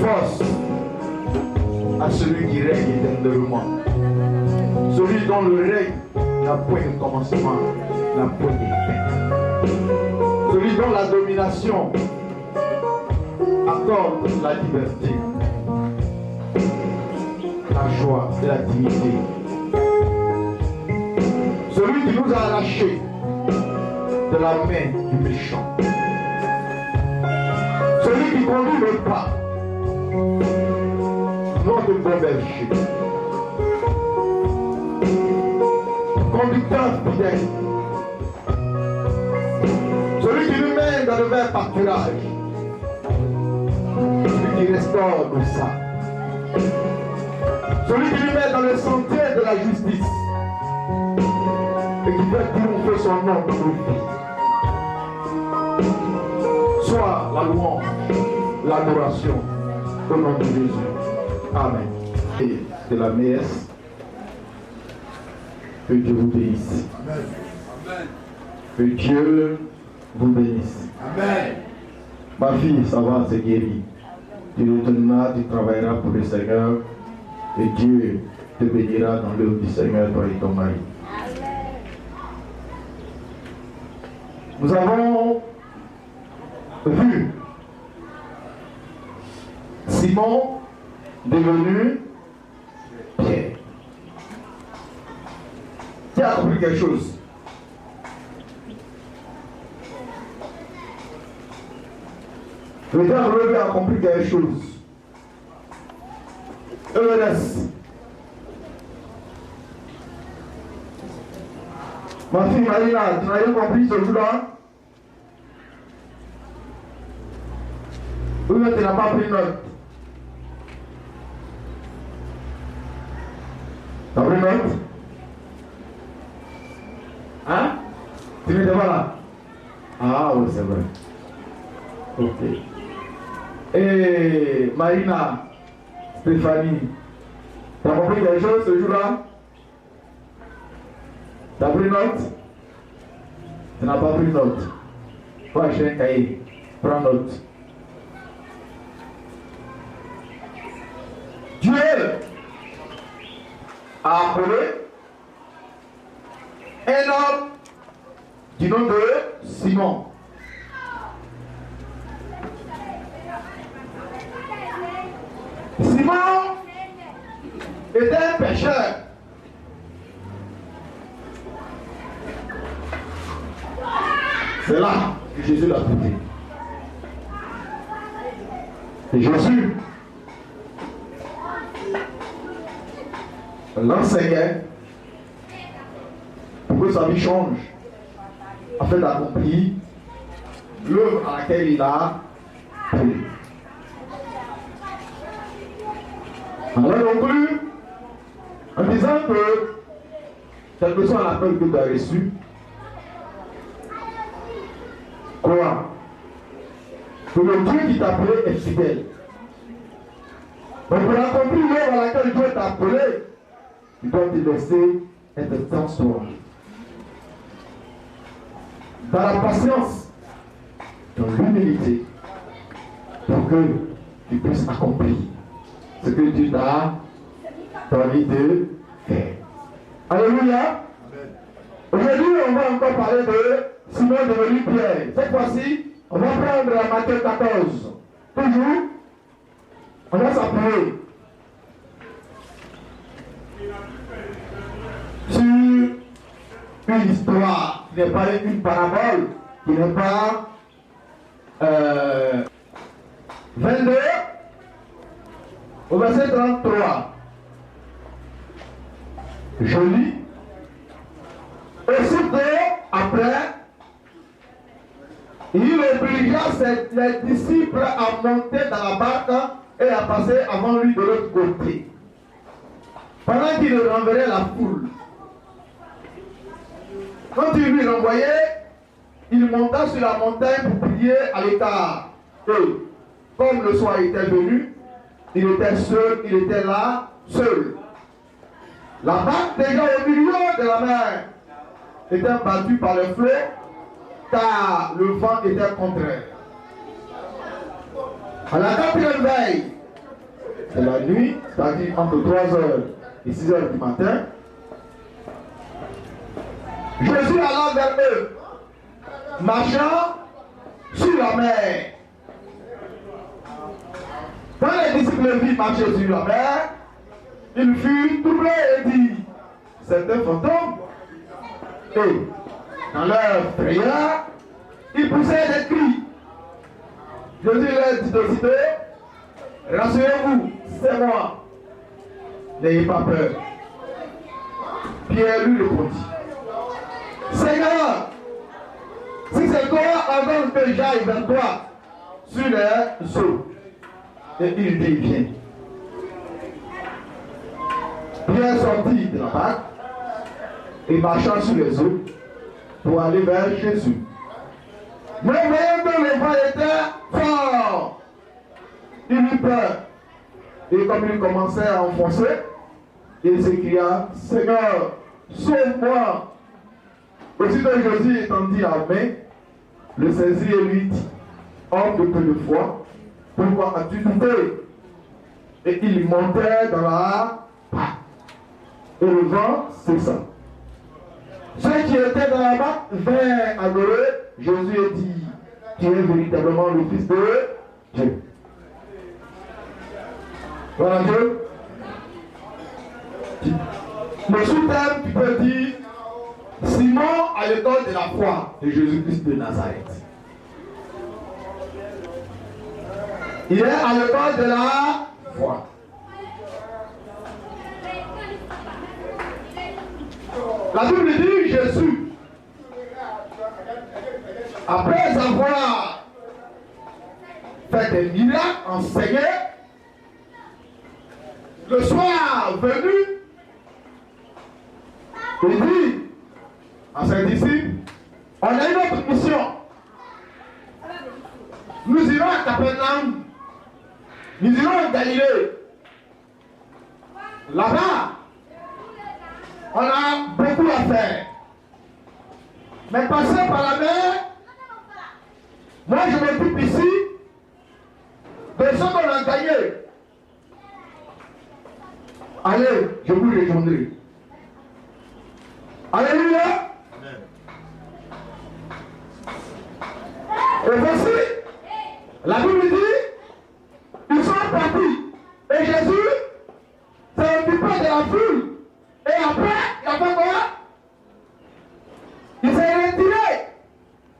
Force à celui qui règne éternellement. Celui dont le règne n'a point de commencement, n'a point de fin. Celui dont la domination accorde la liberté, la joie et la dignité. Celui qui nous a arrachés de la main du méchant. Celui qui conduit le pas, notre bon berger. Conducteur fidèle. Celui qui nous mène dans le vert pâturage. Celui qui restaure le sang. Celui qui nous met dans le sentier de la justice. Et qui fait triompher son nom dans nos vies. Soit la louange, l'adoration au nom de Jésus. Amen. Et de la messe, que Dieu vous bénisse. Amen. Que Dieu vous bénisse. Amen. Ma fille, ça va, c'est guéri. Tu retourneras, tu travailleras pour le Seigneur. Et Dieu te bénira dans l'œuvre du Seigneur, toi et ton mari. Nous avons vu Simon devenu Pierre. Tu as compris quelque chose? Le diable veut accomplir quelque chose. ELS. Ma fille Marina, tu n'as rien compris ce jour-là? Ou bien tu n'as pas pris note? Tu as pris note? Hein? Tu n'étais pas là? Ah oui, c'est vrai. Ok. Et Marina, Stéphanie, tu as compris quelque chose ce jour-là? Tu as pris note? Tu n'as pas pris note. Faut acheter un cahier. Prends note. Dieu a appelé un homme du nom de Simon. Simon était un pécheur. C'est là que Jésus l'a trouvé. Et Jésus l'enseignait pour que sa vie change, afin d'accomplir l'œuvre à laquelle il a appelé. Alors on conclut en disant que, quel que soit l'appel que tu as reçu, crois que le Dieu qui t'a appelé est fidèle. Donc pour accomplir l'œuvre à laquelle Dieu t'a appelé, tu dois te laisser être transformé. Dans la patience, dans l'humilité, pour que tu puisses accomplir ce que Dieu t'a donné de faire. Alléluia. Aujourd'hui, on va encore parler de Simon devenu Pierre. Cette fois-ci, on va prendre la Matthieu 14. Toujours, on va s'appuyer sur une histoire qui n'est pas une parabole, qui n'est pas 22 au verset 33. Je lis. Aussitôt après, il obligea les disciples à monter dans la barque et à passer avant lui de l'autre côté, pendant qu'il renverrait la foule. Quand il lui renvoyait, il monta sur la montagne pour prier à l'écart. Et comme le soir était venu, il était seul, il était là, seul. La barque déjà au milieu de la mer était battue par les flots, car le vent était contraire. À la 4e veille de la nuit, c'est-à-dire entre 3h et 6h du matin, Jésus alla vers eux, marchant sur la mer. Quand les disciples virent marcher sur la mer, ils furent troublés et dit, c'est un fantôme. Et dans leur frayeur, ils poussaient des cris. Jésus leur dit aussitôt, rassurez-vous, c'est moi. N'ayez pas peur. Pierre lui répondit, Seigneur, si c'est toi, ordonne que j'aille vers toi sur les eaux. Et il dit, viens. Pierre sortit de la barque et marcha sur les eaux pour aller vers Jésus. Mais voyant que le vent était fort, il eut peur. Et comme il commençait à enfoncer, il s'écria, Seigneur, sauve-moi. Aussitôt Jésus étendit la main, le saisit et lui dit, homme de peu de foi, pourquoi as-tu douté? Et il montait dans la barque. Et le vent cessa. Ceux qui étaient dans la barque vinrent adorer. Jésus a dit, tu es véritablement le Fils de Dieu. Voilà Dieu. Le sous-thème, tu peux dire, Simon à l'école de la foi de Jésus-Christ de Nazareth. Il est à l'école de la foi. La Bible dit Jésus, après avoir fait des miracles, enseigné, le soir venu, il dit à ses disciples, on a une autre mission. Nous irons à Capernaum, nous irons en Galilée. Là-bas, on a beaucoup à faire. Mais passer par la mer, moi je m'occupe ici de ce qu'on a gagné. Allez, je vous répondrai. Alléluia. Et voici, la Bible dit, ils sont partis. Et Jésus s'est occupé de la foule. Et après, il a fait quoi? Il s'est retiré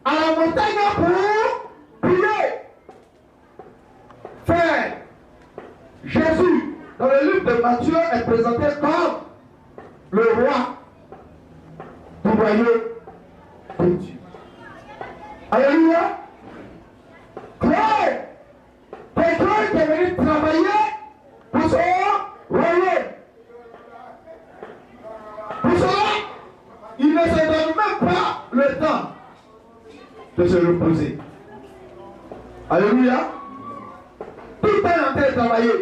à la montagne pour prier. Frère, Jésus, dans le livre de Matthieu, est présenté comme le roi du royaume de Dieu. Alléluia. Claire, quelqu'un qui est venu travailler pour son royaume. Pour cela, il ne se donne même pas le temps de se reposer. Alléluia. Tout le temps en train de travailler.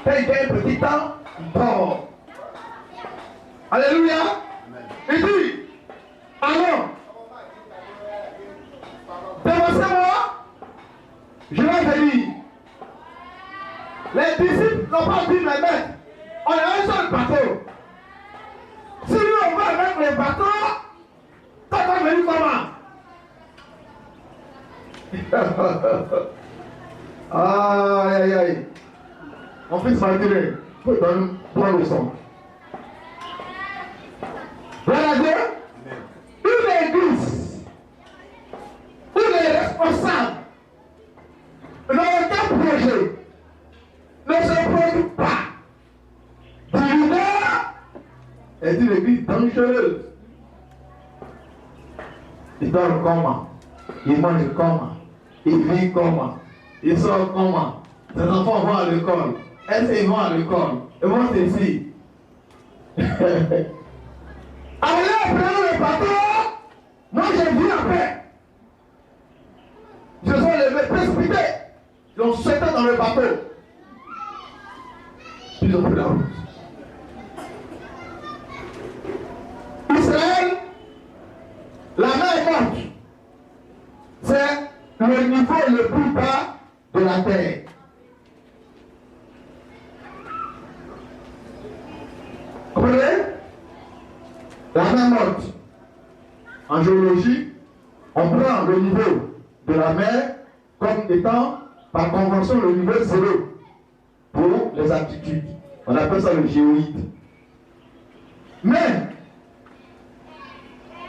Quand il gagne un petit temps, il dort. Alléluia. Il dit, allons, devancez-moi, je vais venir. Les disciples n'ont pas dit, mais maître, on a un seul bateau. Si nous on va avec le bateau, ça va venir comment? Aïe aïe aïe. Mon fils m'a dit, il faut donner bonne leçon. Voilà Dieu. Une église où les responsables n'ont aucun projet, ne se préoccupent pas du leader, est une église dangereuse. Il dort comment? Il mange comment? Il vit comment? Il sort comment? Ses enfants vont à l'école. Est-ce qu'ils vont à l'école? Ils vont ici. Allez, prenez le bateau. Moi, j'ai vu en paix. Ils se sont levés, précipités. Ils ont sauté dans le bateau. Ils ont pris la route. Israël, la mer est morte. C'est le niveau le plus bas de la terre. Comprenez? La mer morte. En géologie, on prend le niveau de la mer comme étant, par convention, le niveau 0 pour les altitudes. On appelle ça le géoïde. Mais,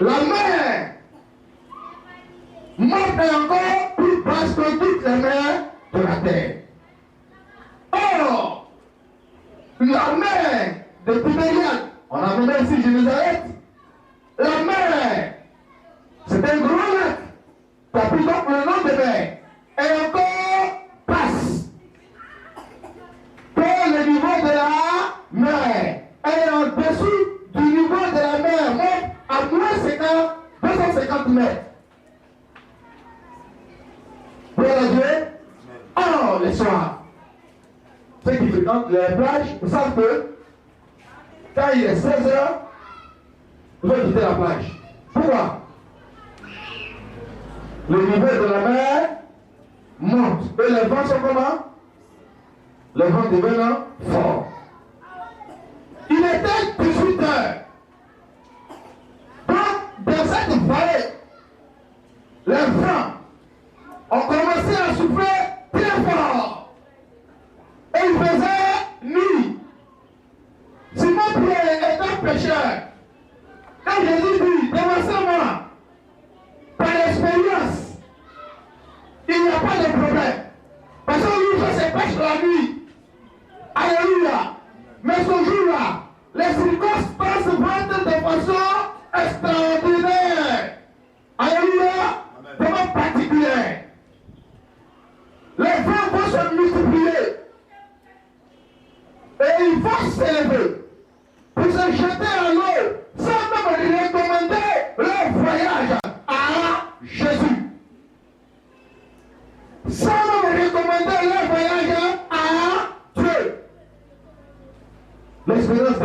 la mer morte est encore plus basse que toutes les mers de la terre. Or, la mer de Tibériade, on a mené ici Jérusalem, la mer, c'est un gros lac qui a pris donc le nom de mer, et encore passe que le niveau de la mer est en dessous du niveau de la mer, même à moins 250 mètres. Voilà Dieu. Or, les soirs, ceux qui fréquentent les plages savent que quand il est 16 heures, ils vont quitter la plage. Pourquoi? Le niveau de la mer monte. Et les vents sont comment? Les vents deviennent forts. Il était 18 heures. Donc, dans cette vallée, les vents ont commencé à souffler très fort. Et il faisait nuit. Simon-Pierre est un pécheur. Et Jésus dit, devancez-moi. Par l'expérience, il n'y a pas de problème.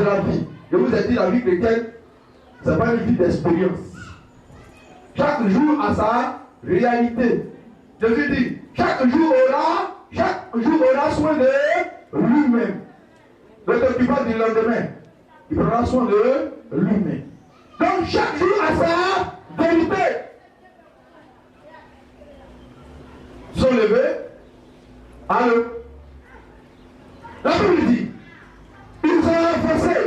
la vie. Je vous ai dit, la vie chrétienne, ce n'est pas une vie d'expérience. Chaque jour a sa réalité. Jésus dit, chaque jour aura soin de lui-même. Ne t'occupe pas du lendemain. Il prendra soin de lui-même. Donc chaque jour a sa vérité. Ils sont levés. Allô? La Bible dit, ils ont avancé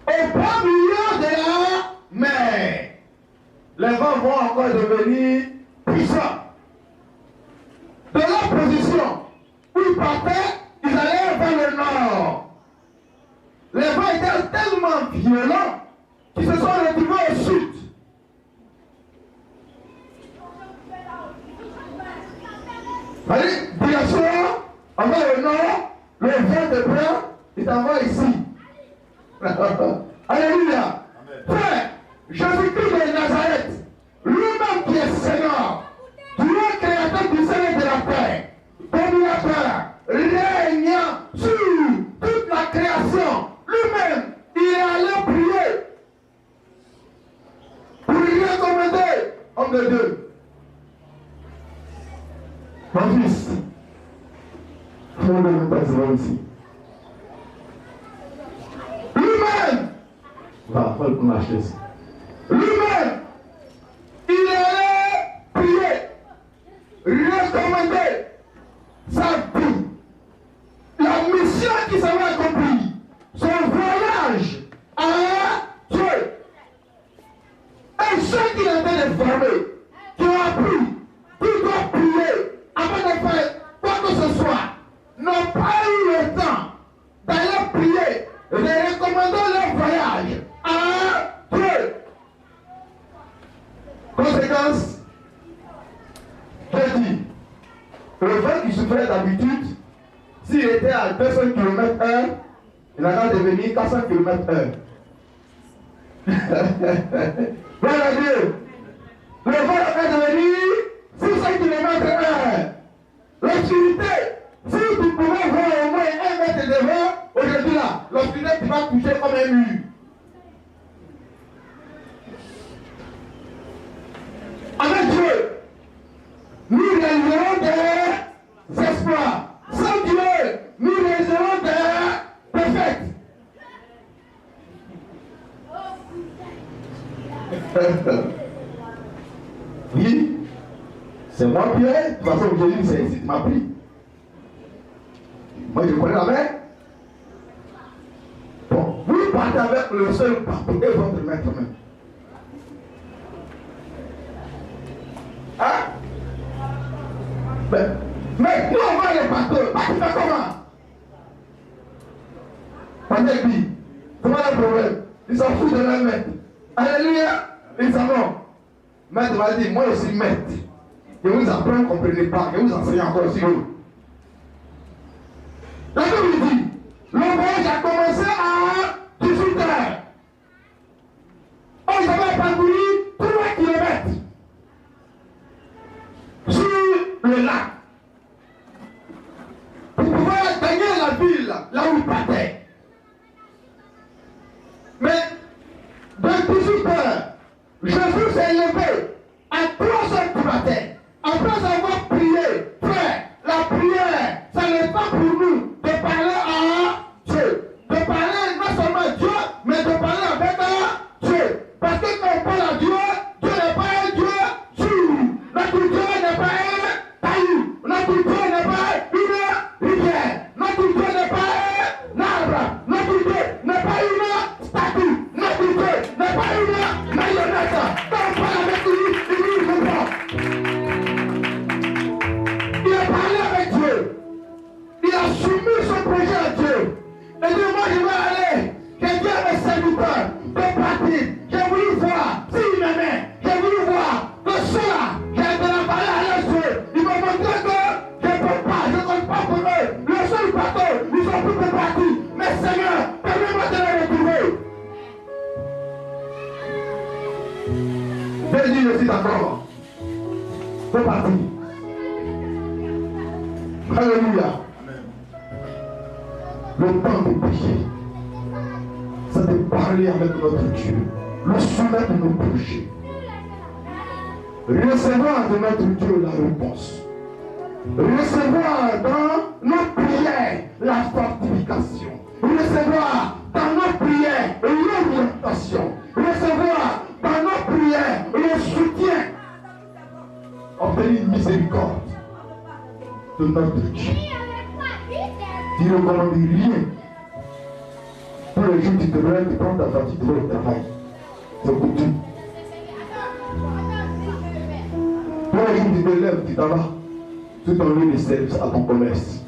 au bas milieu de la mer. Les vents vont encore devenir puissants. De leur position où ils partaient, ils allaient vers le nord. Les vents étaient tellement violents qu'ils se sont retrouvés au sud. Allez, direction, envoie le nord, le vent de près, il t'envoie ici. Alléluia. Frère, Jésus-Christ de Nazareth, lui-même qui est Seigneur, Dieu créateur du ciel et de la terre, dominateur, régnant sur toute la création, lui-même, il est allé prier pour lui recommander, homme de Dieu. Mon fils, il faut ne pas se ici. Lui-même, va, faut qu'on achète ça. Lui-même, il est allé prier, recommander sa vie, la mission qui s'en va accomplir, son voyage à Dieu. Et ceux qui ont été formés, qui ont appris, qui doivent prier avant de faire quoi que ce soit, n'ont pas eu le temps d'aller prier et de recommander leur voyage à Dieu. Conséquence, j'ai dit, le vent qui souffrait d'habitude, s'il était à 200 km/h, il a qu'à devenir 400 km/h. Voilà Dieu. Le vent a qu'à devenir 600 km/h. L'obscurité, si tu pouvais voir au moins 1 mètre devant, aujourd'hui là, l'obscurité tu vas toucher comme un mur. Avec Dieu, nous réaliserons des espoirs. Sans Dieu, nous réaliserons des défaites. Oui, c'est moi Pierre. De toute façon, Jésus, c'est ici, tu m'as pris. Moi, je connais la mer. Bon, vous partez avec le seul bateau et votre maître même. Hein? Mais nous, on va les bateaux. Tu fais comment? Pendant dit, comment le problème? Ils s'en foutent de leur maître. Alléluia. Ils s'en vont. Maître va dire, moi aussi maître. Je vous apprends, vous ne comprenez pas. Je vous enseigne encore sur vous. La Bible dit, le voyage a commencé à 18h. Oh, ils avaient parcouru 3 km sur le lac pour pouvoir gagner la ville là où ils partaient. Mais de 18h, Jésus s'est levé à 3h du matin. Après avoir prié, frère, la prière, ça n'est pas pour nous de parler à Dieu. De parler non seulement à Dieu, mais de parler avec Dieu. Parce que quand on parle à Dieu, Dieu n'est pas un Dieu sûr. Notre Dieu n'est pas un caillou. Notre Dieu n'est pas une rivière. Notre Dieu n'est pas un arbre. Notre Dieu n'est pas une statue. Notre Dieu n'est pas une marionnette. Quand on parle avec lui, il nous répond. Il a parlé avec Dieu. Il a soumis son projet à Dieu. Et dit, moi je vais aller. J'ai dit à mes serviteurs de partir. J'ai voulu voir s'il m'aimait. J'ai voulu voir que cela, j'ai de la parler à leurs yeux. Ils m'ont montré que je ne peux pas, je ne compte pas pour eux. Le seul bateau, ils sont tous partis. Mais Seigneur, permets-moi de les retrouver. J'ai dit, je suis d'accord. C'est parti. Alléluia. Le temps de péché. c'est de parler avec notre Dieu, le soumettre nos péchés, recevoir de notre Dieu la réponse, recevoir dans nos prières la fortification, recevoir dans nos prières l'orientation, recevoir dans nos prières le soutien, obtenir une miséricorde de notre Dieu. Tu ne recommandes rien. Tous les jours, tu te lèves, tu prends ta fatigue, tu vas au travail. C'est coutume. Tous les jours, tu te lèves, tu t'en vas. Tu t'enlèves les services à ton commerce.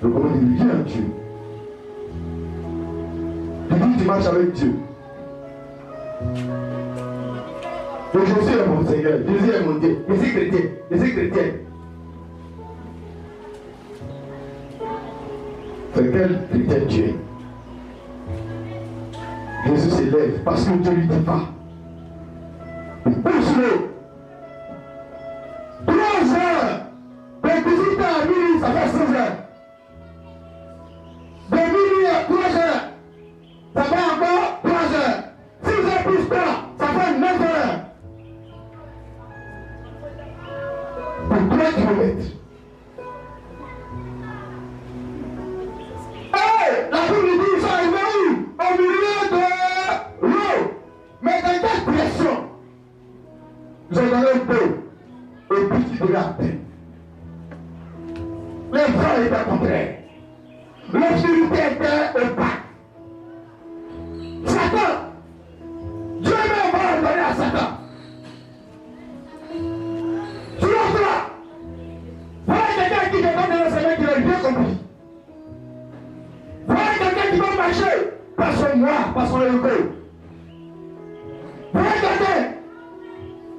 Ne recommande rien à Dieu. Tu dis que tu marches avec Dieu. Donc Jésus est mon Seigneur, Jésus est mon Dieu. Je suis chrétien, je suis chrétien. C'est quel chrétien tu es? Jésus s'élève parce que Dieu lui dit pas. Pousse-le. 3 heures. De 18 h à minuit, ça fait 16 heures. De minuit à 3 heures, ça fait encore 3 heures. 6 heures plus 3, ça fait 9 heures. Pour 3 kilomètres. La Bible dit, ils sont arrivés où? Au milieu de l'eau. Mais dans quelle pression? Ils ont donné un peu. Et puis tu devais atteindre. Les vents étaient contraires. L'obscurité était opaque. Satan, Dieu même va ordonner à Satan. Sur l'autre là, voilà quelqu'un qui te donne dans ses mains qui n'a rien compris. Voilà quelqu'un qui va marcher par son moi, par son ego. Voilà quelqu'un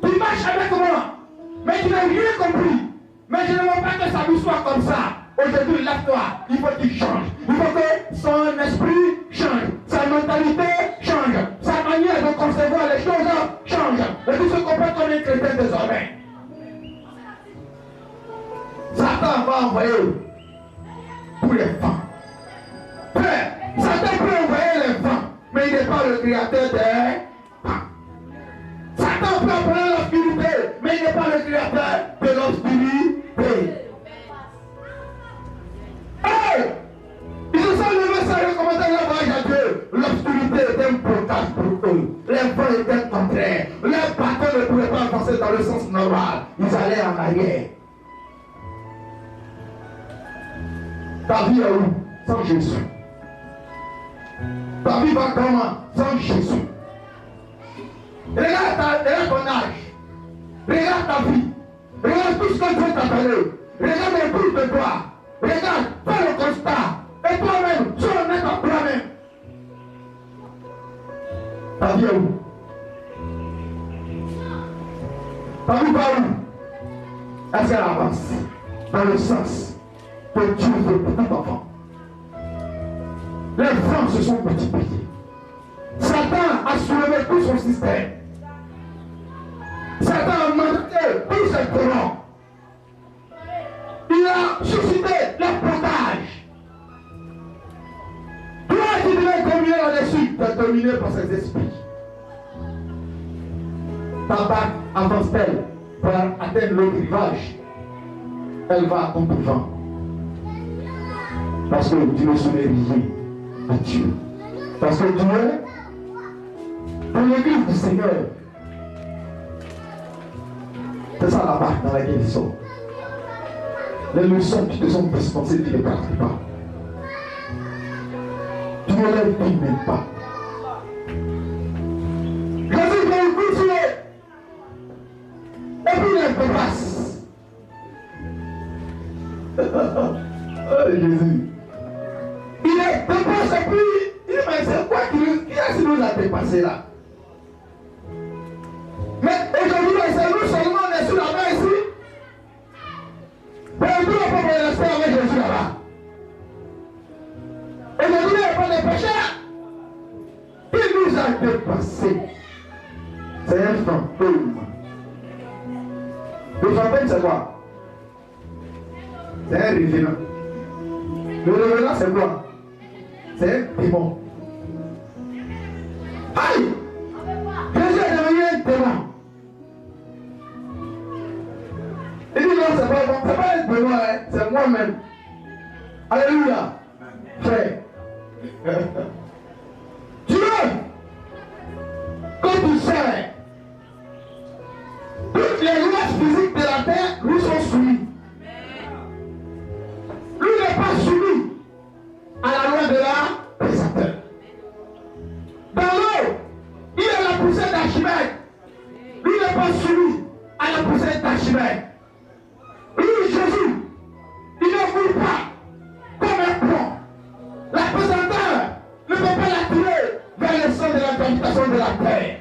qui marche avec moi, mais qui n'a rien compris. Mais je ne veux pas que sa vie soit comme ça. Aujourd'hui, lève-toi, il faut qu'il change. Il faut que son esprit change, sa mentalité change, sa manière de concevoir les choses change. Et tout se comprend comme un chrétien désormais. Satan va envoyer tous les vents. Satan peut envoyer les vents, mais il n'est pas le créateur des vents. Satan peut envoyer l'obscurité, mais il n'est pas le créateur de l'obscurité. Ils se sont levés sans recommander leur voyage à Dieu. L'obscurité était un blocage pour eux. Les vents étaient contraires. Les bateaux ne pouvaient pas avancer dans le sens normal. Ils allaient en arrière. Ta vie est où? Sans Jésus. Ta vie va comment? Sans Jésus. Regarde ton âge. Regarde ta vie. Regarde tout ce que Dieu t'a donné. Regarde les bouches de toi. Regarde, fais le constat. Et toi-même, sois honnête en toi-même. Ta vie est où? Ta vie va où? Est-ce qu'elle avance dans le sens que Dieu veut pour tout enfant? Les vents se sont multipliés. Satan a soulevé tout son système. Satan a manqué tous ses courants. Il a suscité le blocage. Toi qui devais dominer là-dessus, tu es dominé par ces esprits. Ta barque avance-t-elle pour atteindre l'autre rivage? Elle va à ton devant. Parce que tu ne soumets rien à Dieu. Parce que Dieu, dans l'église du Seigneur, c'est ça la barque dans laquelle ils sont. Les leçons qui te sont dispensées, tu ne les pratiques pas. Tu ne les vis même pas. Jésus va continuer. Et puis il te passe. Oh Jésus. Il est dépassé, et puis il dit, mais c'est quoi qui est-ce qui nous a dépassé là? Mais aujourd'hui, c'est nous seulement, on est sur la main ici. Mais nous ne pouvons pas rester avec Jésus là-bas. Aujourd'hui, il n'y a pas de pécheurs. Il nous a dépassés. C'est un fantôme. Le fantôme, c'est quoi? C'est un revenant. Le revenant, c'est quoi? C'est un démon. Aïe! Jésus est devenu un démon. Il dit non, c'est pas bon, c'est pas un démon, hein, c'est moi-même. Alléluia. Frère. Dieu, quand tu sais, toutes les lois physiques de la terre lui sont soumises. Lui n'est pas soumis à la loi de la pesanteur. Dans l'eau, il est la poussière d'Archimède. Lui n'est pas soumis à la poussière d'Archimède. Lui, Jésus, il ne roule pas comme un pont. La pesanteur ne peut pas l'attirer vers le centre de la gravitation de la terre.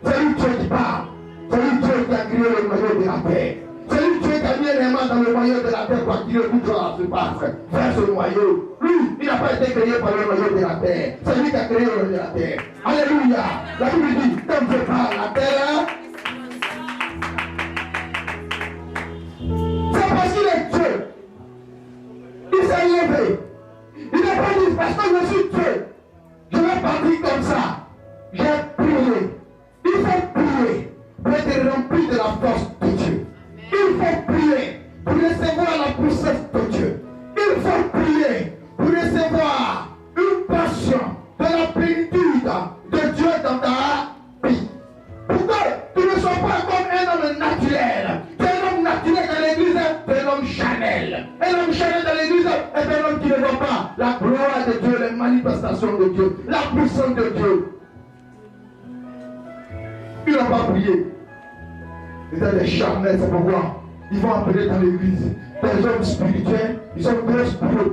C'est lui Dieu qui parle. C'est lui Dieu qui a créé le noyau de la terre. C'est lui Dieu qui a mis un aimant dans le noyau de la terre pour attirer tout la surface vers ce noyau. Lui, il n'a pas été créé par le noyau de la terre. C'est lui qui a créé le noyau de la terre. Alléluia. La Bible dit, comme Dieu parle, la terre. C'est parce qu'il est Dieu. Il s'est levé. Il n'a pas dit, parce que je suis Dieu, je vais partir comme ça. J'ai prié. Il faut prier pour être rempli de la force de Dieu. Il faut prier pour recevoir la puissance de Dieu. Il faut prier pour recevoir une passion de la plénitude de Dieu dans ta vie. Pourquoi tu ne sois pas comme un homme naturel? Tu es un homme naturel dans l'église, tu es un homme Chanel. Un homme Chanel dans l'église est un homme qui ne voit pas la gloire de Dieu, les manifestations de Dieu, la puissance de Dieu. Ils n'ont pas prié. Ils étaient des charnels, c'est pourquoi ils vont appeler dans l'église des hommes spirituels, ils sont très spirituels.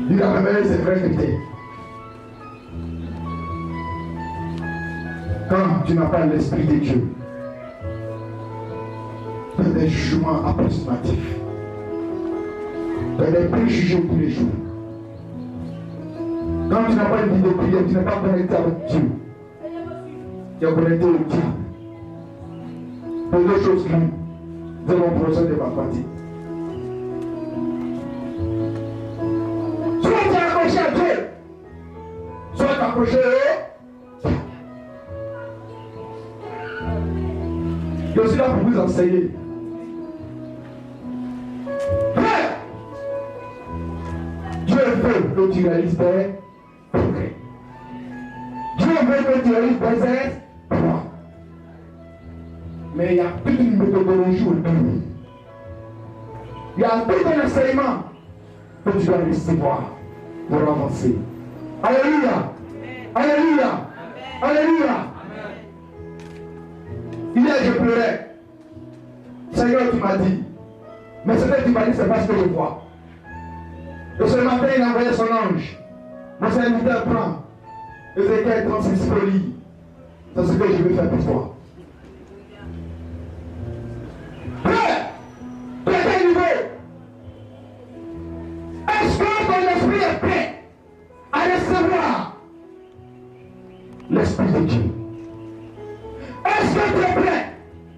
Il a révélé ses vraies vérités. Quand tu n'as pas l'esprit de Dieu, tu as des jugements approximatifs. Tu as des préjugés tous les jours. Quand tu n'as pas une vie de prière, tu n'es pas connecté avec Dieu. Tu es connecté au diable. Pour deux choses qui nous allons procéder de ma partie. Soit tu es accroché à Dieu, soit tu es accroché au diable. Je suis là pour vous enseigner. Frère, Dieu veut que tu réalises des progrès. Dieu veut que tu réalises des exploits. Mais il y a toute une méthodologie autour. Il y a tout un enseignement que tu dois recevoir pour avancer. Alléluia. Alléluia. Alléluia. Hier, je pleurais. Seigneur, tu m'as dit. Mais ce que tu m'as dit, c'est pas ce que je vois. Et ce matin, il a envoyé son ange. Mon serviteur prend. Ézéchiel 36 folie. C'est ce que je vais faire pour toi. Frère, tu es à quel niveau? Est-ce que ton esprit est prêt à recevoir l'Esprit de Dieu? Est-ce que tu es prêt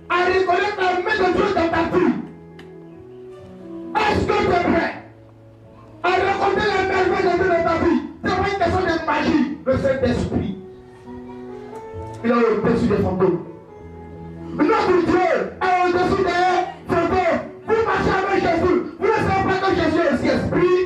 à reconnaître la main de Dieu dans ta vie? Est-ce que tu es prêt à reconnaître la merveille de Dieu dans ta vie? C'est pas une question de magie, le Saint-Esprit. Il est au-dessus des fantômes. Notre Dieu est au-dessus des fantômes. Vous marchez avec Jésus. Vous ne savez pas que Jésus est aussi esprit.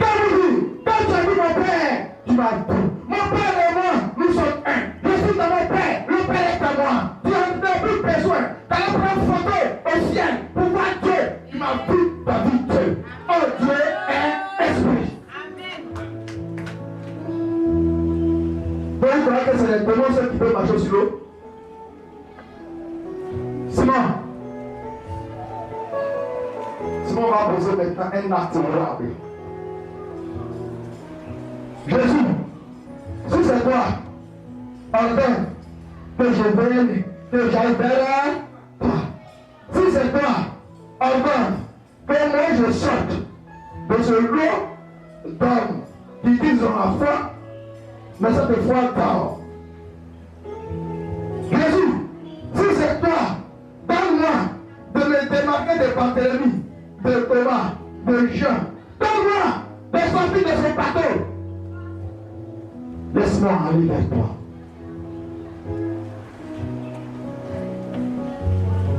Quand vous dites, quand tu as vu mon Père, tu m'as dit. Mon Père et moi, nous sommes un. Je suis dans mon Père, le Père est à moi. Tu n'as plus besoin d'aller prendre photo au ciel pour voir Dieu. Tu m'as vu, tu as vu Dieu. Oh, Dieu est esprit. Donc, vous croyez que c'est les démons ceux qui peuvent marcher sur l'eau? Simon va poser maintenant un acte honorable. Jésus, si c'est toi, ordonne que je vienne, que j'aille vers toi. Si c'est toi, ordonne que moi je sorte de ce lot d'hommes qui disent on a foi, mais cette foi dort. Jésus, si c'est toi, donne-moi de me démarquer de Barthélemy, de sortir de ce bateau. Laisse-moi aller vers toi.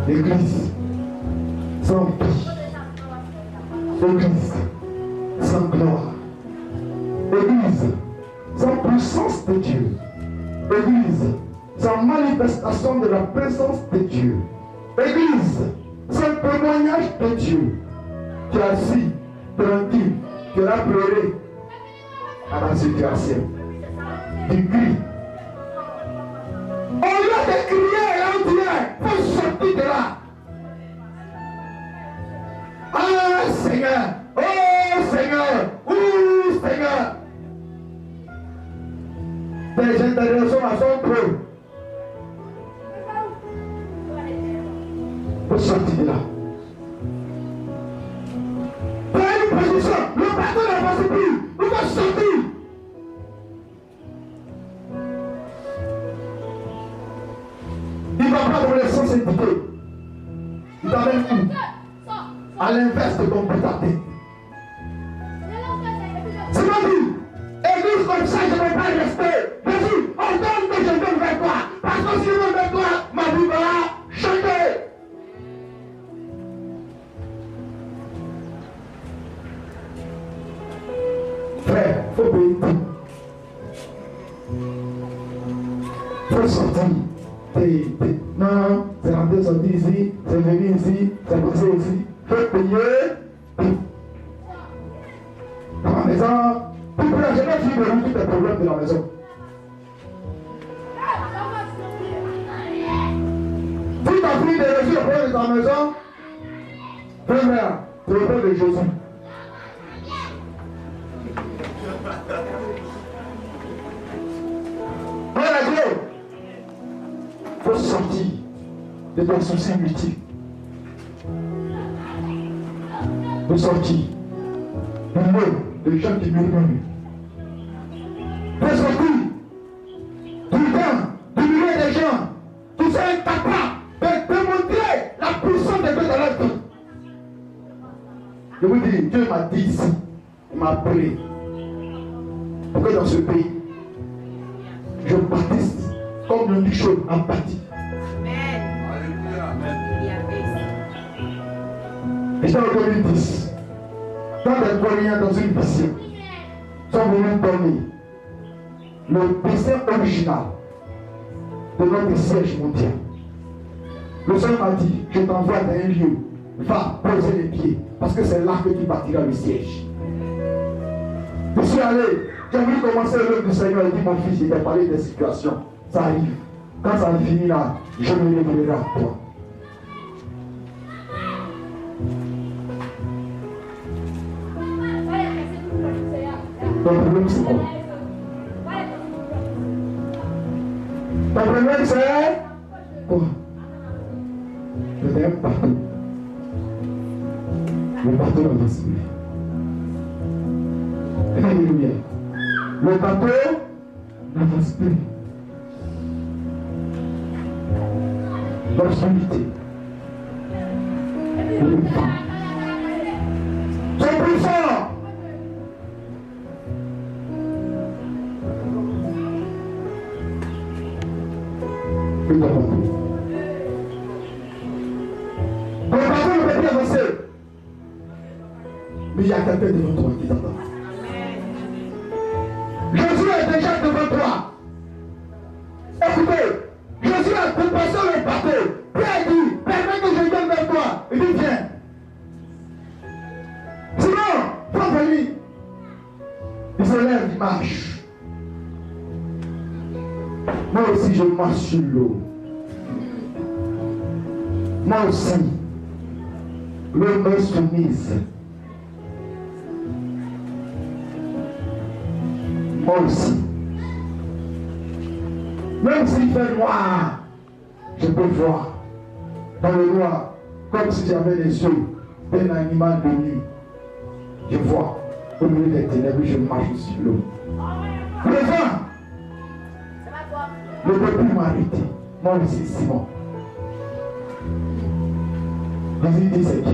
L'église sans vie. L'église sans gloire. L'église sans puissance de Dieu. L'église sans manifestation de la présence de Dieu. L'église sans témoignage de Dieu. Tu as assis, tranquille, tu as pleuré à la situation. Tu cries. Au lieu de crier et on dirait, il faut sortir de là. Ah Seigneur, oh Seigneur, oh Seigneur. Des interventions à son trop. Il faut sortir de là. Prenez une position, le bateau ne passe plus, il faut sortir. Il ne va pas donner sans s'écouter. Il t'amène où? À l'inverse de ton tête. C'est pas dit. Église comme ça, je ne vais pas rester. Jésus, ordonne que je vienne vers toi. Parce que si je viens vers toi, ma vie va changer. Frère, il faut payer tout. Il faut sortir. Non, c'est rentré, sorti ici, c'est venu ici, c'est passé ici. Il faut payer. Dans la maison, tu peux la jamais finir de résoudre tous tes problèmes de la maison. Si tu as fini de résoudre les problèmes de ta maison, frère, tu le père de Jésus. Voilà Dieu. Il faut sortir de ton souci inutile. Il faut sortir du mot de gens qui murmurent. Il faut sortir du temps, du milieu des gens qui sont incapables de démontrer la puissance de Dieu dans leur vie. Je vous dis, Dieu m'a dit ici, il m'a appelé pour que dans ce pays, je baptise comme le Michel en baptise. Et dans le 2010, quand les Coréens dans une mission sont venus donner le dessin original de notre siège mondial, le Seigneur m'a dit, je t'envoie dans un lieu, va poser les pieds, parce que c'est là que tu bâtiras le siège. Je suis allé, j'ai voulu commencer l'œuvre du Seigneur, il dit mon fils, il t'a parlé des situations, ça arrive. Quand ça finit là, je me lèverai à toi. Ton problème c'est quoi? Ton problème c'est quoi? C'est un bateau. Le bateau n'avance plus. Alléluia. Le bateau n'avance plus. L'obscurité. Le vent. C'est plus fort. Que ton bateau. Ton bateau ne peut plus avancer. Mais il y a quelqu'un devant toi qui t'attend. Jésus est déjà devant toi. Écoutez, Jésus a dépassé le bateau. Pierre dit, permets que je vienne vers toi. Il dit, viens. Sinon, faut venir. Il se lève, il marche. Moi aussi, je marche sur l'eau. Moi aussi, l'eau me soumise. Moi aussi. Même s'il fait noir, je peux voir dans le noir, comme si j'avais les yeux d'un animal de nuit. Je vois au milieu des ténèbres, je marche sur l'eau. Le vent ne peut plus m'arrêter. Moi aussi, Simon. Jésus dit c'est bien.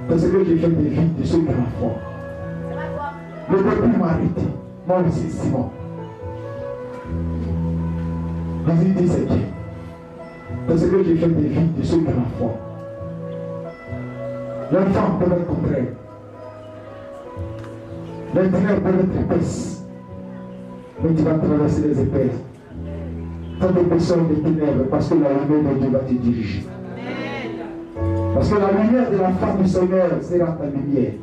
Parce que j'ai fait des vies de ceux qui ont foi. Le peuple m'a arrêté. Moi aussi, Simon. Jésus dit c'est bien. Parce que j'ai fait des vies de ceux qui ont la foi. L'enfant peut être contraire. Les ténèbres peuvent être épaisses. Mais tu vas traverser les épaisses. Tant de personnes des ténèbres parce que la lumière de Dieu va te diriger. Parce que la lumière de la face du Seigneur sera ta lumière.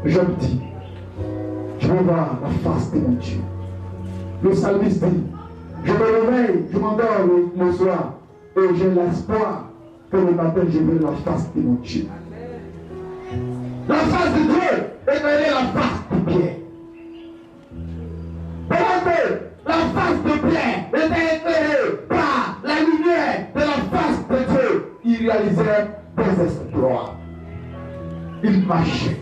Job dit, je vais voir la face de mon Dieu. Le psalmiste dit, je me réveille, je m'endors le soir et j'ai l'espoir que le matin je verrai la face de mon Dieu. La face de Dieu éclairée la face de Pierre. Pendant que la face de Pierre était éclairée par la lumière de la face de Dieu, il réalisait des exploits. Il marchait.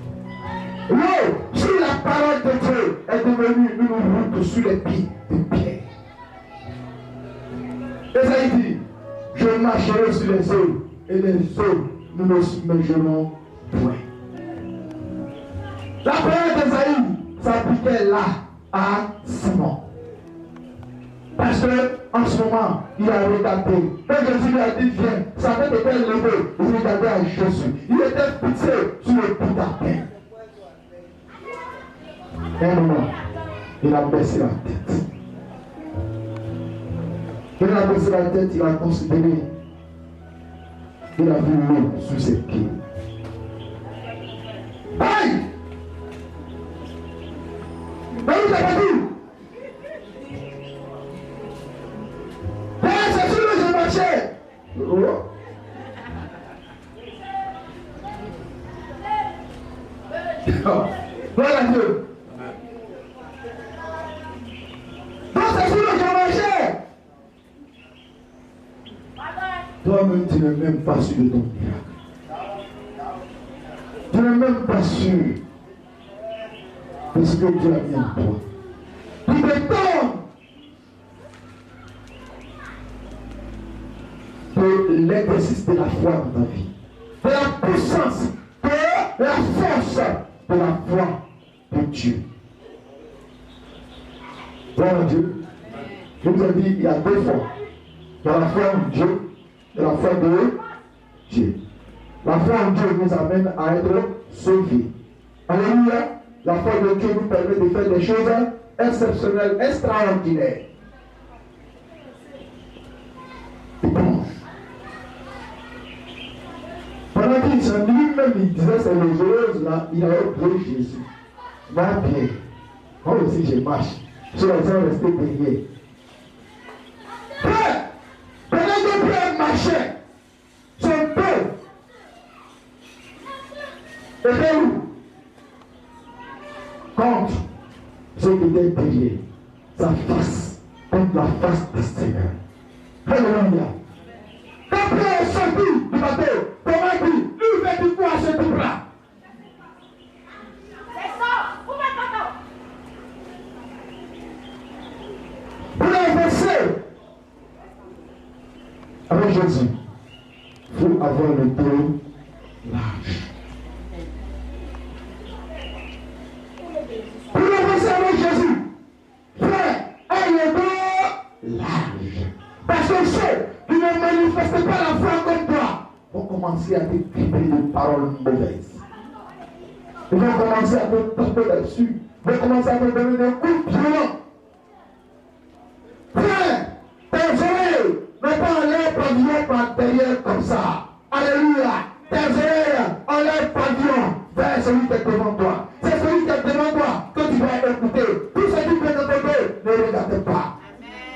L'eau sur la parole de Dieu est devenue une route sur les pieds de Pierre. Esaïe dit, je marcherai sur les eaux et les eaux ne me submergeront point. La parole d'Esaïe s'appliquait là à Simon. Parce que en ce moment, il a regardé. Quand Jésus lui a dit viens, sa tête était levée. Il regardait à Jésus. Il était fixé sur le bout de la terre. Et un moment, il a baissé la tête. Quand il a baissé la tête, il a considéré. Il a vu l'eau sous ses pieds. Aïe! Mais il n'a pas dit. C'est sûr que je marchais. Voilà Dieu. Donc c'est sûr que je marchais. Toi-même, tu n'es même pas sûr de ton miracle. Tu n'es même pas sûr de ce que Dieu a mis en toi. Tu t'étonnes de l'exercice de la foi dans ta vie, de la puissance, de la force de la foi de Dieu. Gloire à Dieu. Je vous ai dit, il y a deux fois. Il y a la foi en Dieu et la foi de Dieu. La foi en Dieu nous amène à être sauvés. Alléluia. La foi de Dieu nous permet de faire des choses exceptionnelles, extraordinaires. Pendant qu'il s'en lui-même, il disait c'est les heureuses là, il a oublié Jésus. Va bien. Moi aussi je marche. Je suis resté derrière. Frère, pendant que Pierre marchait, son père était où? Contre ce qui était derrière. Sa face, contre la face du Seigneur. Alléluia. Quand Pierre est sorti du bateau, comment il dit? Lui fait du coup à ce type-là. C'est ça, vous m'entendez? Pour avancer avec Jésus, il faut avoir le dos large. Pour avancer avec Jésus, frère, aie le dos large. Parce que ceux qui ne manifestent pas la foi comme toi vont commencer à te tripler de paroles mauvaises. Ils vont commencer à te taper là-dessus. Ils vont commencer à te donner des coups violents. Frère, tes oreilles ne pas en l'air pavillon par derrière comme ça. Alléluia. Tes oreilles en l'air pavillon vers celui qui est devant toi. C'est celui qui est devant toi que tu vas écouter. Tout ce qui peut de côté, ne regarde pas.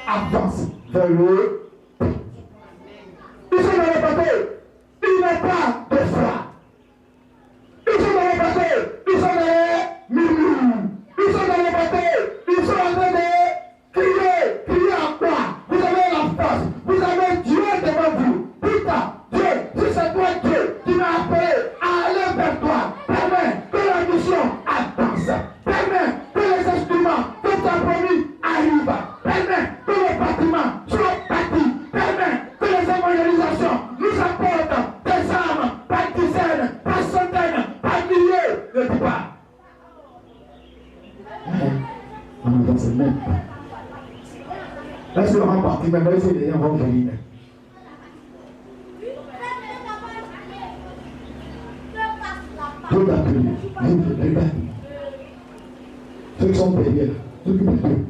Avance vers le. Ils sont dans le bateau. Ils n'ont pas de foi. Ils sont dans le bateau. Ils sont dans les murmures. Ils sont dans le bateau. Ils sont en train de crier. Crier à quoi? Vous avez la force. Vous avez Dieu devant vous. Putain, Dieu, si c'est toi Dieu qui m'a appelé à aller vers toi, permets que la ne pensez même pas. Est-ce que le rend parti, même est-ce que les gens vont venir? Dieu t'a appelé, regarde. Ceux qui sont payés là, s'occupent d'eux.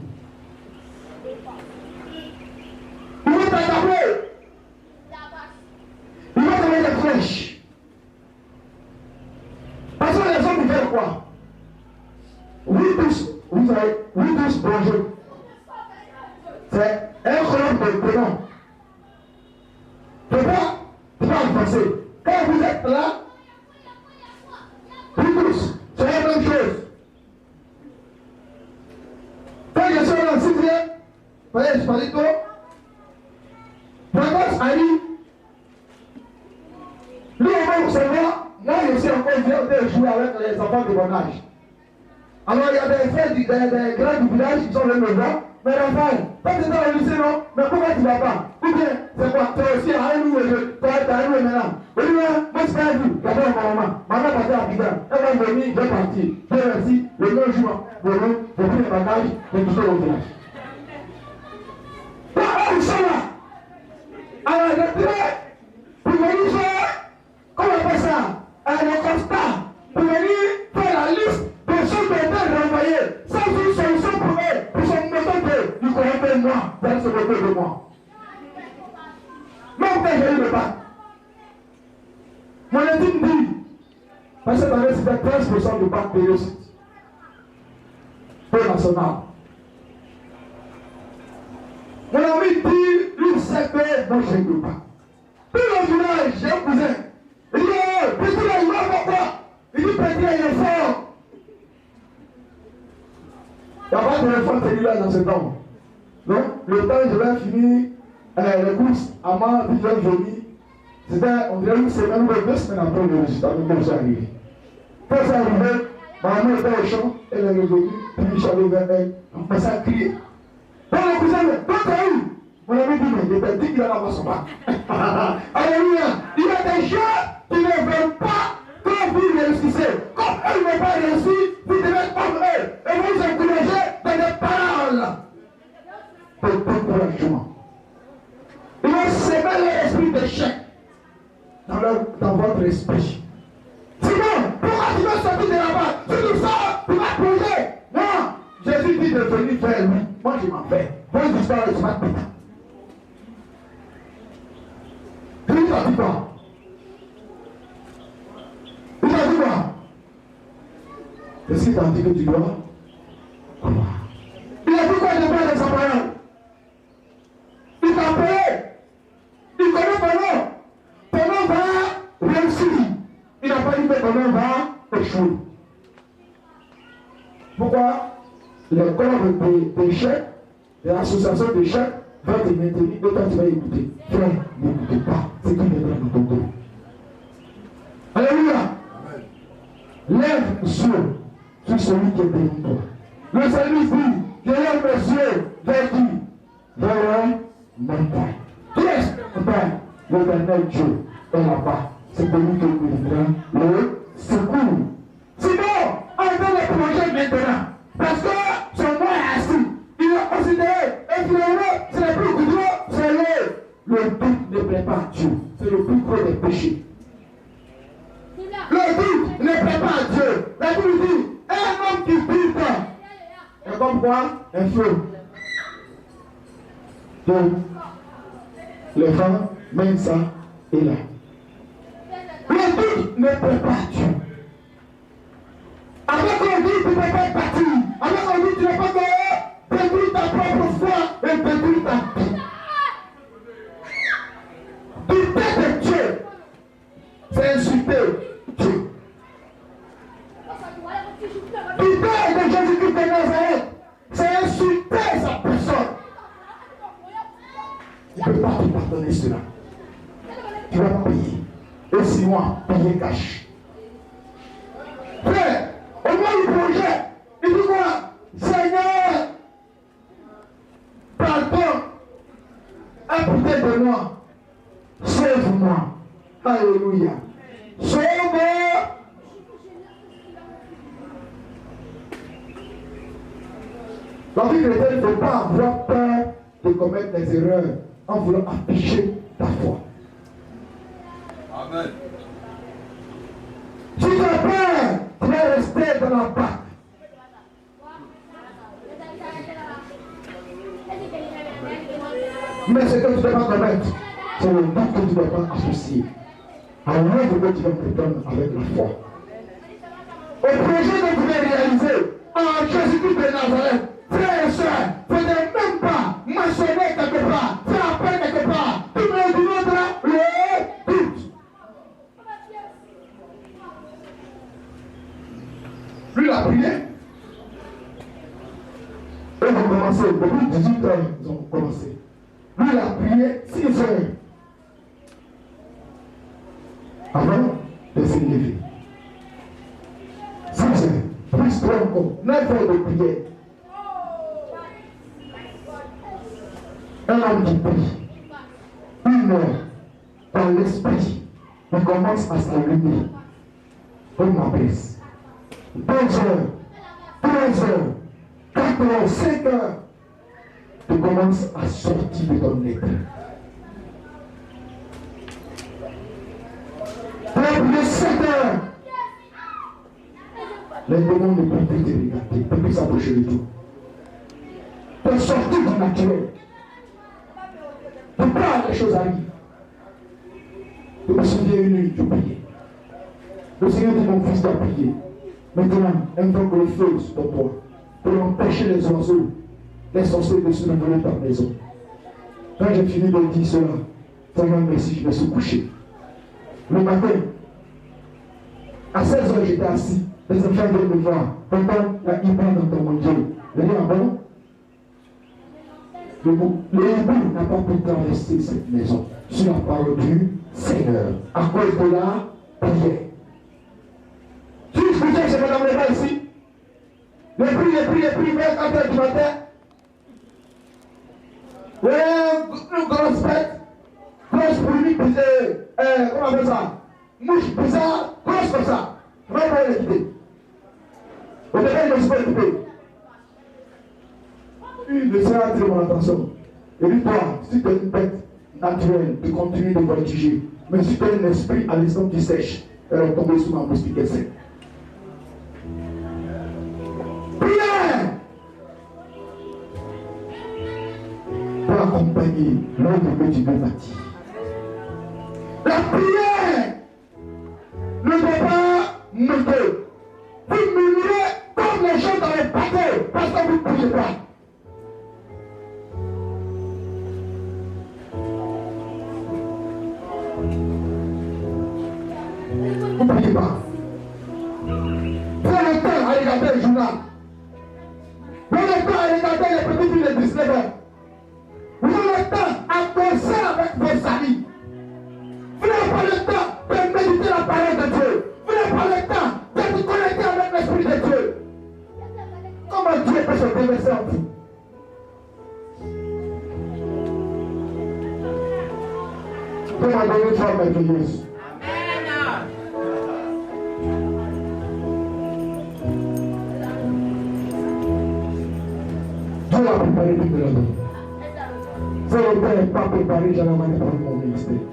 Il va t'attraper. Il va te mettre des flèches. Parce que les hommes veulent quoi? Oui, tous bonjour. C'est un club de prénom. Pourquoi tu vas avancer? Quand vous êtes là, vous tous, c'est la même chose. Quand je suis dans le sixième, voyez, je parlais toi, vacances arrivent, lui, on va recevoir, moi, je suis encore vieux de jouer avec les enfants de mon âge. Alors, il y a des frères des grands du village qui sont venus me voir. Mais Raphaël, toi tu es dans le lycée, non? Mais pourquoi tu ne vas pas? Ou bien, c'est quoi? Tu es aussi à un nouveau jeu. Toi, tu as un nouveau maintenant. Oui, moi, je suis pas vu. J'attends ma maman. Maman partait à Bidon. Elle va venir, je vais partir. Je vais merci. Le 9 juin, je pris les bagages, je suis au village. Là, ils sont là. Alors, je dirais, pour venir faire, comment on appelle ça? Le constat. Pour venir faire la liste des choses qui ont été renvoyées. Sans une solution pour eux. Pour son il connaît moi, vers ce côté de moi. Même quand j'ai eu le bac, mon étude dit, parce que cette année c'était 13% de bac de réussite. Pour national. Mon ami dit, lui sait que moi je ne peux pas. Tout le village, j'ai un cousin. Il dit, oh, petit là, il va voir quoi? Il dit, petit là, il est fort. Il n'y a pas de réforme cellulaire dans ce temps. Non, le temps je vais finir les courses à moi, puis je vais venir. C'était, on dirait une semaine ou 2 semaines après le résultat, mais comme ça arrivé. Quand ça arrivé, ma maman était au champ, elle est revenue, puis je suis allé vers elle, on commençait à crier. Dans le cousin, quand tu as eu? Mon ami dit, mais il était dit qu'il allait avoir son bac. Alléluia! Il y a des gens qui ne veulent pas que vous réussissez. Comme eux n'ont pas réussi, vous devez être comme eux. Et vous encourager dans des paroles de découragement. Ils vont semer l'esprit d'échec dans votre esprit. Sinon, pourquoi tu veux sortir de là-bas? Si tu sors, tu vas plonger. Non, Jésus dit de venir vers lui. Moi, je m'en vais. Vos histoires, je m'en vais. Il t'a dit quoi? Il t'a dit quoi? Est-ce qu'il t'a dit que tu dois? Comment? Il a dit quoi de faire des appareils? Il t'a payé. Il connaît ton nom. Ton nom va réussir. Il n'a pas dit que ton nom va échouer. Pourquoi? Les corps d'échecs, les associations d'échecs vont te maintenir et toi tu vas écouter. Frère, n'écoutez pas ce qui viendra dans ton dos. Alléluia. Lève les yeux sur celui qui est devant toi. Le Seigneur dit, je lève mes yeux vers qui? Vers la montagne. Qui est-ce? L'éternel Dieu est là-bas. C'est pour lui que nous viendrons le secours. Sinon, arrêtez le projet maintenant. Parce que son nom est assis. Il est considéré. Et finalement, c'est le plus gros, c'est le doute ne plaît pas à Dieu. C'est le plus gros des péchés. Le doute ne plaît pas à Dieu. La Bible dit, un homme qui doute est comme quoi? Un feu. Donc, les femmes, même ça, est là. Le doute ne plaît pas à Dieu. Avec on dit, tu ne peux pas bâtir. Avec on dit, tu ne peux pas détruire ta propre foi et détruire ta vie. Douter de Dieu, c'est insulter Dieu. Douter de Jésus-Christ de Nazareth, c'est insulter sa personne. Il ne peut pas te pardonner cela. Tu vas payer. Et 6 mois, payer cash. Frère, au moins du projet, il dit quoi? Seigneur, pardon, apportez de moi, sauve-moi. Alléluia. Sauve-moi. La vie chrétienne, il ne faut pas avoir peur de commettre des erreurs en voulant afficher ta foi. Amen. Si tu as peur, tu vas rester dans la barque. Mais ce que tu ne dois pas commettre, c'est le but que tu ne dois pas associer à l'œuvre que tu vas prétendre avec la foi. Au projet que tu vas réaliser en Jésus-Christ de Nazareth, frères et sœurs, vous n'êtes même pas mentionné quelque part, faire appel quelque part, tout le monde demandera le doute. Lui, il a prié. Ils ont commencé, depuis 18 heures, ils ont commencé. Lui, il a prié 6 heures avant de se lever. 6 heures, plus 3 encore, 9 heures de prière. Un homme qui prie, 1 heure, dans l'esprit, il commence à s'allumer. Comme ma baisse. 2 heures, 3 heures, 4 heures, 5 heures, tu commences à sortir de ton être. Tu as prié 7 heures. Les démons ne peuvent plus te regarder, ne peuvent plus s'approcher de toi. Tu es sorti du naturel. Tu parles, les choses arrivent. Je me souviens une nuit, je priais. Le Seigneur dit, mon fils doit prier. Maintenant, invoque le feu sur ton toit pour empêcher les oiseaux, les sorciers de se envoler ta maison. Quand j'ai fini de dire cela, Seigneur, merci, je me suis couché. Le matin, à 16h, j'étais assis. Les enfants viennent me voir. Papa, il parle dans ton mondial. Je dis, ah bon? Le hibou n'a pas pu traverser cette maison sur la parole du Seigneur à cause de la prière. Si je disais que je ne m'en pas ici, les prix, vers 4h du matin, une grosse fête, grosse pluie, comment on appelle ça? Mouche bizarre, grosse comme ça. Je ne vais pas les quitter. Au début, je ne suis pas équipé. Le Seigneur a attiré mon attention. Et lui, toi, si tu es une bête naturelle, tu continues de voltiger. Mais si tu es un esprit, à l'instant tu sèches, elle va tomber sous ma moustique et sec. Prière pour accompagner l'ordre que tu veux bâtir. La prière ne doit pas monter. Vous murmurez comme les gens dans les bateaux parce que vous ne priez pas. Vous ne priez pas. Prenez le temps à regarder le journal. Prenez le temps à regarder les petits films de 19 ans. Prenez le temps à causer avec vos amis. Vous n'avez pas le temps de méditer la parole de Dieu. Vous n'avez pas le temps de vous connecter avec l'Esprit de Dieu. Comment Dieu peut se déverser en vous? Dieu m'a donné une femme merveilleuse. Dieu l'a préparé tout de l'année. Si le Père n'est pas préparé, j'en ai pas pour mon ministère.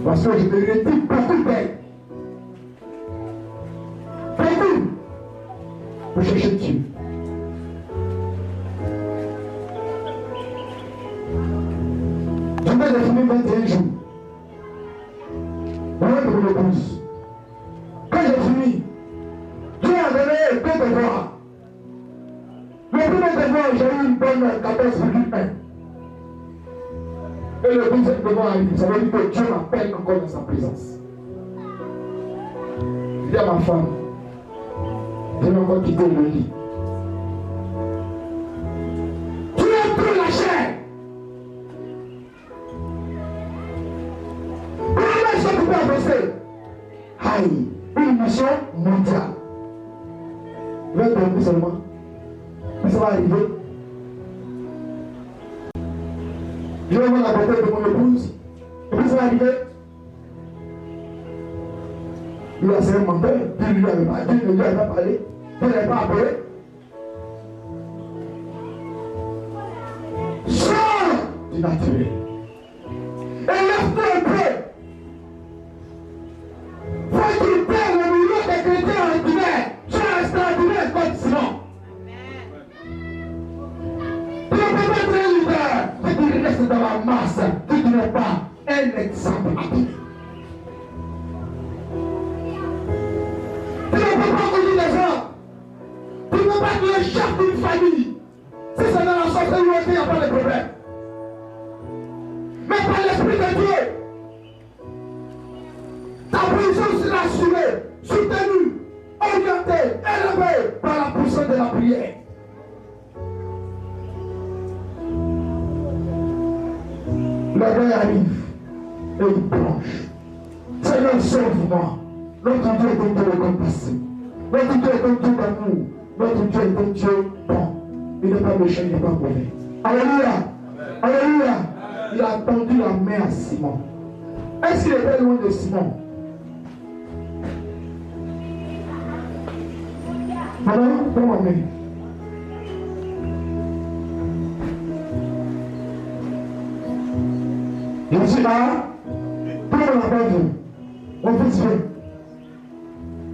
Parce que je me retire beaucoup d'elle. Beaucoup. Pour chercher Dieu. Je vais définir 21 jours. Voilà pour l'épouse. Quand j'ai fini, Dieu a donné 2 devoirs. Le premier devoir, j'ai eu une bonne 14,1. Et le deuxième devoir arrive. Ça veut dire que Dieu m'appelle encore dans sa présence. Je dis à ma femme, je vais encore quitter le lit. Tu n'as plus la chair. Comment est-ce que tu peux avancer? Aïe, une mission mondiale. Je vais dormir seulement. Mais ça va arriver. Je vais voir la beauté de mon épouse. Et puis ça va arriver. Lui a serré mon père. Dieu ne lui avait pas parlé. Dieu ne l'avait pas appelé. du naturel. Et lève-toi un peu. Faut qu'il perd le milieu des chrétiens ordinaires. C'est extraordinaire comme Simon. Tu ne peux pas être un leader. Si tu restes dans la masse, si tu n'es pas un exemple à toi. Tu ne peux pas conduire les gens. Tu ne peux pas être le chef d'une famille. Si c'est dans la sorcellerie, il n'y a pas de problème. Mais par l'Esprit de Dieu, ta position sera assurée, soutenue, orientée, élevée par la puissance de la prière. La veille arrive et il plonge. Seigneur, sauve-moi. Notre Dieu est un Dieu de compassion. Notre Dieu est un Dieu d'amour. Notre Dieu est un Dieu bon. Il n'est pas méchant, il n'est pas mauvais. Alléluia. Alléluia. Il a tendu la main à Simon. Est-ce qu'il était loin de Simon? Maman, prends ma main. Je suis là. Prends la main. Mon fils, viens.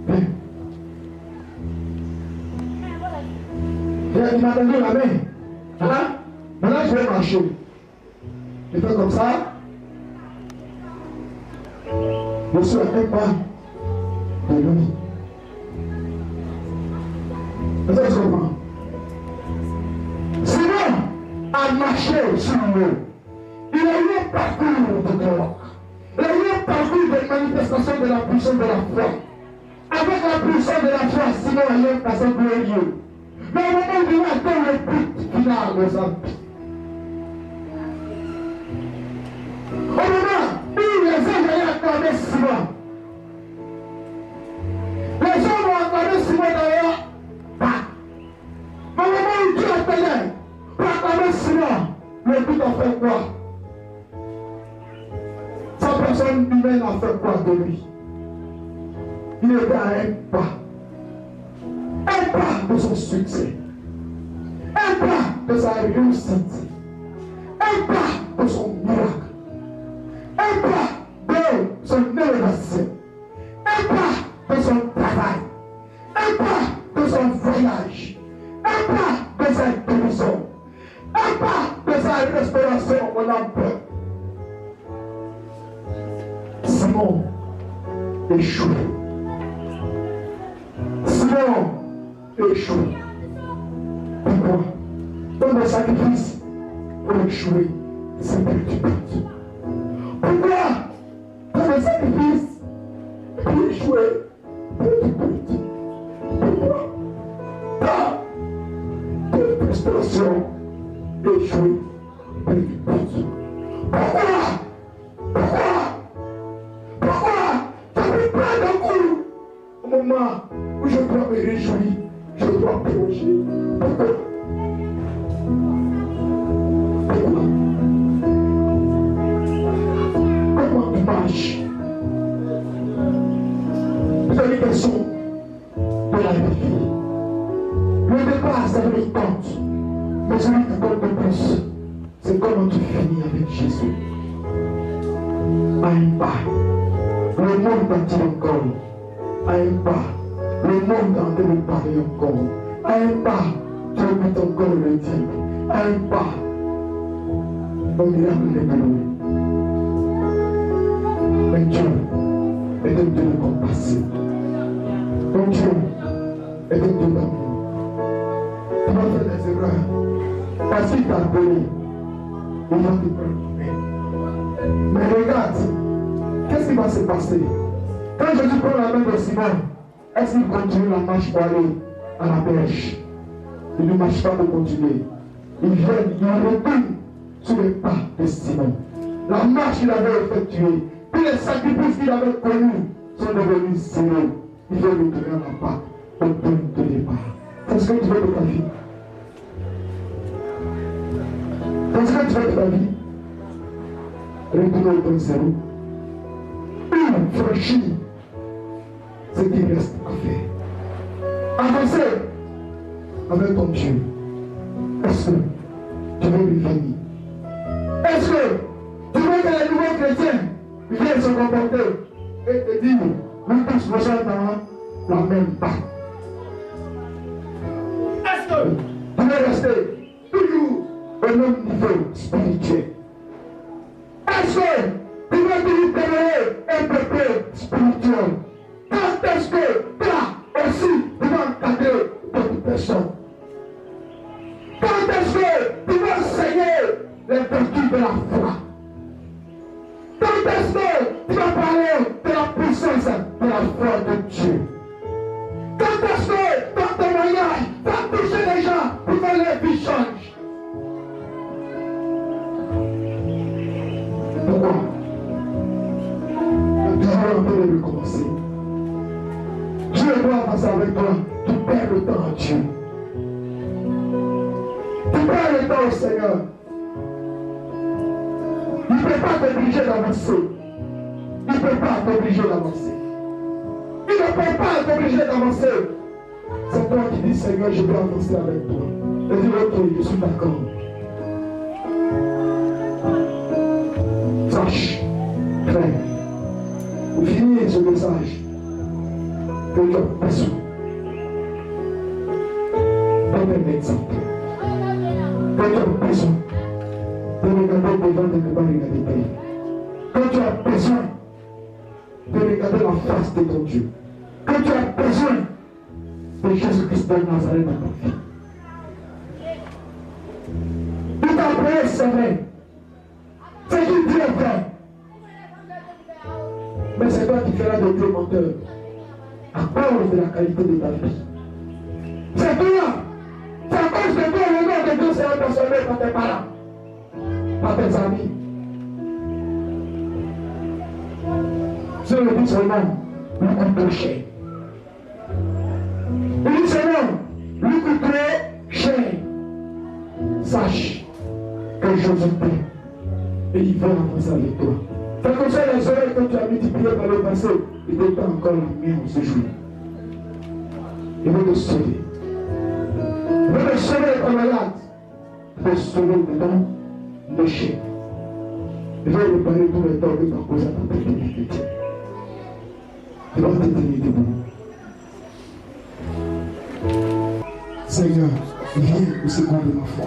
Viens. Il m'a donné la main. Hein? Maintenant, je vais marcher. Je fais comme ça. Je suis à un pas de lui. Est-ce que tu comprends? Simon a marché sur l'eau. Il a eu un parcours de gloire. Il a eu un parcours de manifestation de la puissance de la foi. Avec la puissance de la foi, Simon a eu un passage glorieux. Mais au moment où il a atteint le but final de sa vie, au moment où les hommes allaient accorder Simon, les hommes ont accordé Simon d'ailleurs pas. Mais au moment où Dieu appelait pour accorder Simon, le but a fait quoi? Sa personne humaine a fait quoi de lui? Il était à un pas de son succès, un pas de sa réussite, un pas de son miracle, un pas de son élévation, un pas de son travail, un pas de son voyage, un pas de sa guérison, un pas de sa restauration en emploi. Simon échoue. Simon échoue. Pourquoi? Dans le sacrifice, pour échouer, c'est plus du but. Pourquoi? Dans le sacrifice, pour échouer, plus du but. Pourquoi? Dans la frustration, échouer, plus du but. Pourquoi? Tu as pris plein de coups. Au moment où je dois me réjouir, je dois plonger. Pourquoi? Comment tu marches? C'est une question de la vie. Le départ, ça me tente. Mais celui qui compte le plus, c'est comment tu finis avec Jésus. À un pas, le monde entier encore. À un pas, le monde entier me parle encore. À un pas, tu écoutes encore le dire. À un pas, le miracle est venu. Mais Dieu est un Dieu de compassion. Ton Dieu est un Dieu d'amour. Tu vas faire des erreurs. Parce qu'il t'a appelé, il va te pardonner. Mais regarde, qu'est-ce qui va se passer? Quand Jésus prend la main de Simon, est-ce qu'il continue la marche pour aller à la berge? Il ne marche pas pour continuer. Il vient, il retourne sur les pas de Simon. La marche qu'il avait effectuée, tous les sacrifices qu'il avait connus sont devenus zéro. Il veut retourner à la part au point de départ. C'est ce que tu veux de ta vie. C'est ce que tu veux de ta vie. Retourner au point zéro. Franchir ce qui reste à faire. Avancer avec ton Dieu. Est-ce que tu veux lui venir? Est-ce que tu vois que les nouveaux chrétiens viennent se comporter et te dire, nous tous nous sommes dans la même barque? Est-ce que tu veux rester toujours au même niveau spirituel? Est-ce que tu veux toujours demeurer un peuple spirituel? Quand est-ce que toi aussi tu vas encadrer d'autres personnes? Quand est-ce que tu vas enseigner les vertus de la foi? Quand est-ce que tu vas parler de la puissance de la foi de Dieu? Quand est-ce que ton témoignage va toucher les gens pour que leur vie change? Pourquoi? Tu vas en train de recommencer. Dieu doit passer avec toi. Tu perds le temps à Dieu. Tu perds le temps au Seigneur. Il ne peut pas t'obliger d'avancer. Il ne peut pas t'obliger d'avancer. Il ne peut pas t'obliger d'avancer. C'est toi qui dis, Seigneur, je veux avancer avec toi. Et dis, ok, je suis d'accord. Sache, frère, pour finir ce message, que tu as besoin d'un exemple. Que tu as besoin de regarder devant et ne pas regarder derrière. Que tu as besoin de regarder la face de ton Dieu. Que tu as besoin de Jésus-Christ de Nazareth dans ta vie. Il t'a appelé, c'est vrai. Ce qu'il dit est vrai. Mais c'est toi qui feras de Dieu menteur à cause de la qualité de ta vie. C'est toi. C'est à cause de toi le nom de Dieu sera transformé par tes parents, par tes amis. Je le dis seulement, lui coûte trop cher. Il dit seulement, lui coûte trop cher. Sache que Jésus t'aime et il veut avancer avec toi. C'est comme ça les oreilles que tu as multipliées par le passé, il n'est pas encore la mienne ce jour. Il veut te sauver. Il veut te sauver de ton malade. Il veut te sauver de ton péché. Il veut réparer tous les torts que tu as causés à ta paternité. Il va te tenir debout. Seigneur, viens au secours de ma foi.